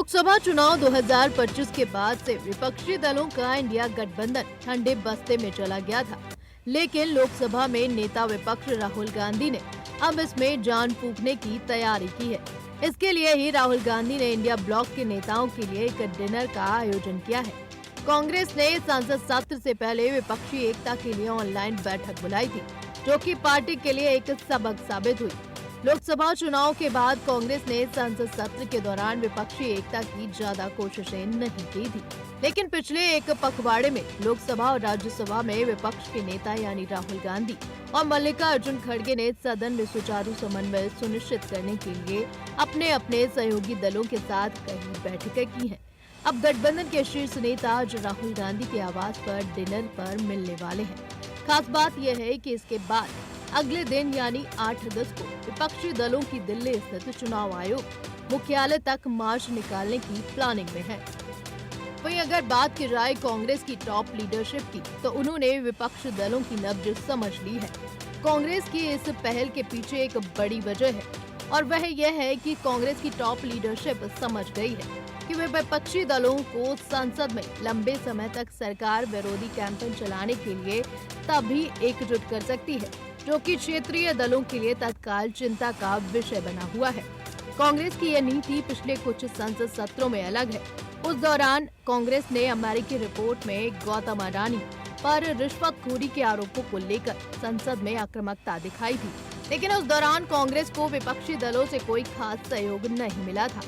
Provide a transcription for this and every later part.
लोकसभा चुनाव 2025 के बाद से विपक्षी दलों का इंडिया गठबंधन ठंडे बस्ते में चला गया था। लेकिन लोकसभा में नेता विपक्ष राहुल गांधी ने अब इसमें जान फूंकने की तैयारी की है। इसके लिए ही राहुल गांधी ने इंडिया ब्लॉक के नेताओं के लिए एक डिनर का आयोजन किया है। कांग्रेस ने संसद सत्र से पहले विपक्षी एकता के लिए ऑनलाइन बैठक बुलाई थी, जो कि पार्टी के लिए एक सबक साबित हुई। लोकसभा चुनाव के बाद कांग्रेस ने संसद सत्र के दौरान विपक्षी एकता की ज्यादा कोशिशें नहीं की थी, लेकिन पिछले एक पखवाड़े में लोकसभा और राज्यसभा में विपक्ष के नेता यानी राहुल गांधी और मल्लिकार्जुन खड़गे ने सदन में सुचारू समन्वय सुनिश्चित करने के लिए अपने अपने सहयोगी दलों के साथ कई बैठकें की हैं। अब गठबंधन के शीर्ष नेता आज राहुल गांधी के आवास पर डिनर पर मिलने वाले हैं। खास बात यह है कि इसके बाद अगले दिन यानी 8 अगस्त को विपक्षी दलों की दिल्ली स्थित चुनाव आयोग मुख्यालय तक मार्च निकालने की प्लानिंग में है। वहीं अगर बात की जाए कांग्रेस की टॉप लीडरशिप की, तो उन्होंने विपक्ष दलों की नब्ज समझ ली है। कांग्रेस की इस पहल के पीछे एक बड़ी वजह है और वह यह है कि कांग्रेस की टॉप लीडरशिप समझ गई है कि वे विपक्षी दलों को संसद में लंबे समय तक सरकार विरोधी कैंपेन चलाने के लिए तभी एकजुट कर सकती है, जो कि क्षेत्रीय दलों के लिए तत्काल चिंता का विषय बना हुआ है। कांग्रेस की यह नीति पिछले कुछ संसद सत्रों में अलग है। उस दौरान कांग्रेस ने अमेरिकी रिपोर्ट में गौतम अडानी पर रिश्वतखोरी के आरोपों को लेकर संसद में आक्रामकता दिखाई थी, लेकिन उस दौरान कांग्रेस को विपक्षी दलों से कोई खास सहयोग नहीं मिला था।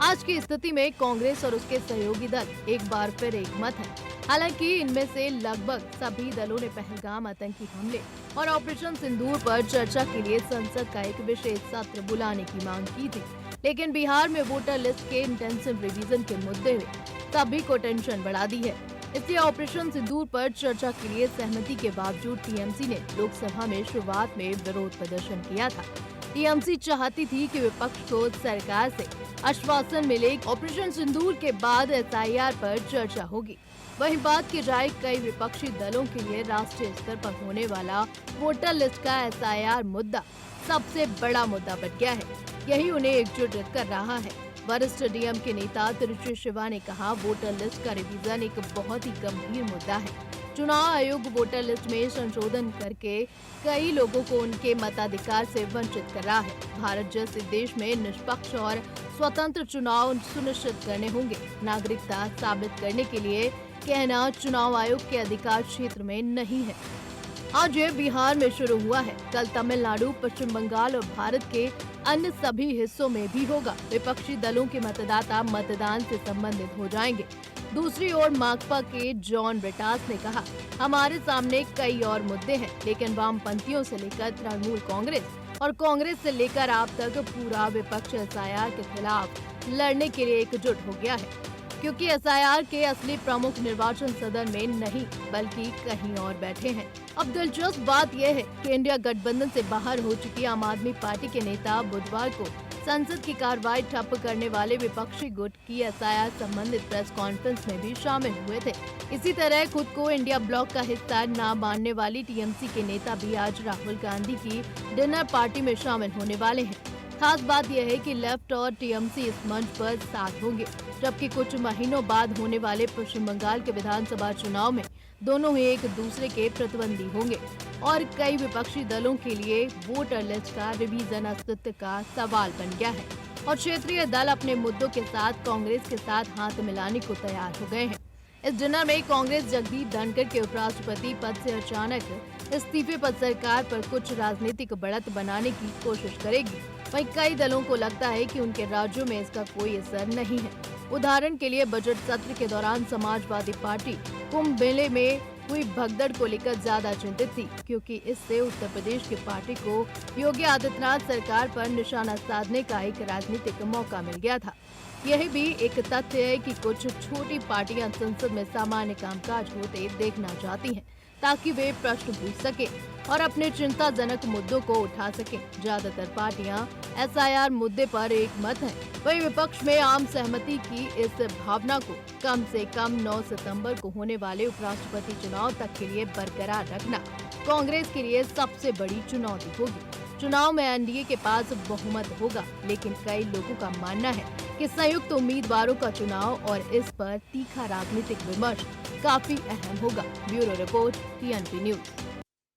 आज की स्थिति में कांग्रेस और उसके सहयोगी दल एक बार फिर एक मत है। हालांकि इनमें से लगभग सभी दलों ने पहलगाम आतंकी हमले और ऑपरेशन सिंदूर पर चर्चा के लिए संसद का एक विशेष सत्र बुलाने की मांग की थी, लेकिन बिहार में वोटर लिस्ट के इंटेंसिव रिवीजन के मुद्दे ने सभी को टेंशन बढ़ा दी है। इसलिए ऑपरेशन सिंदूर पर चर्चा के लिए सहमति के बावजूद टीएमसी ने लोकसभा में शुरुआत में विरोध प्रदर्शन किया था। टीएमसी चाहती थी कि विपक्ष को सरकार से आश्वासन मिले ऑपरेशन सिंदूर के बाद एसआईआर पर चर्चा होगी। वहीं बात की जाए कई विपक्षी दलों के लिए राष्ट्रीय स्तर पर होने वाला वोटर लिस्ट का एसआईआर मुद्दा सबसे बड़ा मुद्दा बन गया है। यही उन्हें एकजुट कर रहा है। वरिष्ठ डीएम के नेता तिरुचि शिवा ने कहा, वोटर लिस्ट का रिवीजन एक बहुत ही गंभीर मुद्दा है। चुनाव आयोग वोटर लिस्ट में संशोधन करके कई लोगों को उनके मताधिकार से वंचित कर रहा है। भारत जैसे देश में निष्पक्ष और स्वतंत्र चुनाव सुनिश्चित करने होंगे। नागरिकता साबित करने के लिए कहना चुनाव आयोग के अधिकार क्षेत्र में नहीं है। आज ये बिहार में शुरू हुआ है, कल तमिलनाडु, पश्चिम बंगाल और भारत के अन्य सभी हिस्सों में भी होगा। विपक्षी दलों के मतदाता मतदान से संबंधित हो जाएंगे। दूसरी ओर माकपा के जॉन ब्रिटास ने कहा, हमारे सामने कई और मुद्दे हैं, लेकिन वामपंथियों से लेकर तृणमूल कांग्रेस और कांग्रेस से लेकर आप तक पूरा विपक्ष एसआईआर के खिलाफ लड़ने के लिए एकजुट हो गया है, क्योंकि एसआईआर के असली प्रमुख निर्वाचन सदन में नहीं बल्कि कहीं और बैठे हैं। अब दिलचस्प बात यह है कि इंडिया गठबंधन से बाहर हो चुकी आम आदमी पार्टी के नेता बुधवार को संसद की कार्रवाई ठप करने वाले विपक्षी गुट की एसआईआर संबंधित प्रेस कॉन्फ्रेंस में भी शामिल हुए थे। इसी तरह खुद को इंडिया ब्लॉक का हिस्सा न मानने वाली टीएमसी के नेता भी आज राहुल गांधी की डिनर पार्टी में शामिल होने वाले हैं। खास बात यह है कि लेफ्ट और टीएमसी इस मंच पर साथ होंगे, जबकि कुछ महीनों बाद होने वाले पश्चिम बंगाल के विधानसभा चुनाव में दोनों ही एक दूसरे के प्रतिद्वंदी होंगे और कई विपक्षी दलों के लिए वोटर लिस्ट का रिवीजन अस्तित्व का सवाल बन गया है और क्षेत्रीय दल अपने मुद्दों के साथ कांग्रेस के साथ हाथ मिलाने को तैयार हो गए हैं। इस डिनर में कांग्रेस जगदीप धनखड़ के उपराष्ट्रपति पद से अचानक इस्तीफे पर सरकार पर कुछ राजनीतिक बढ़त बनाने की कोशिश करेगी। वहीं कई दलों को लगता है कि उनके राज्यों में इसका कोई असर नहीं है। उदाहरण के लिए बजट सत्र के दौरान समाजवादी पार्टी कुंभ मेले में हुई भगदड़ को लेकर ज्यादा चिंतित थी, क्योंकि इससे उत्तर प्रदेश की पार्टी को योगी आदित्यनाथ सरकार पर निशाना साधने का एक राजनीतिक मौका मिल गया था। यह भी एक तथ्य है कि कुछ छोटी पार्टियां संसद में सामान्य कामकाज होते देखना चाहती हैं, ताकि वे प्रश्न पूछ सके और अपने चिंताजनक मुद्दों को उठा सके। ज्यादातर पार्टियां एसआईआर मुद्दे पर एक मत हैं। वहीं विपक्ष में आम सहमति की इस भावना को कम से कम 9 सितंबर को होने वाले उपराष्ट्रपति चुनाव तक के लिए बरकरार रखना कांग्रेस के लिए सबसे बड़ी चुनौती होगी। चुनाव में एनडीए के पास बहुमत होगा, लेकिन कई लोगों का मानना है कि संयुक्त उम्मीदवारों का चुनाव और इस पर तीखा राजनीतिक विमर्श काफी अहम होगा। Bureau report, TNP news.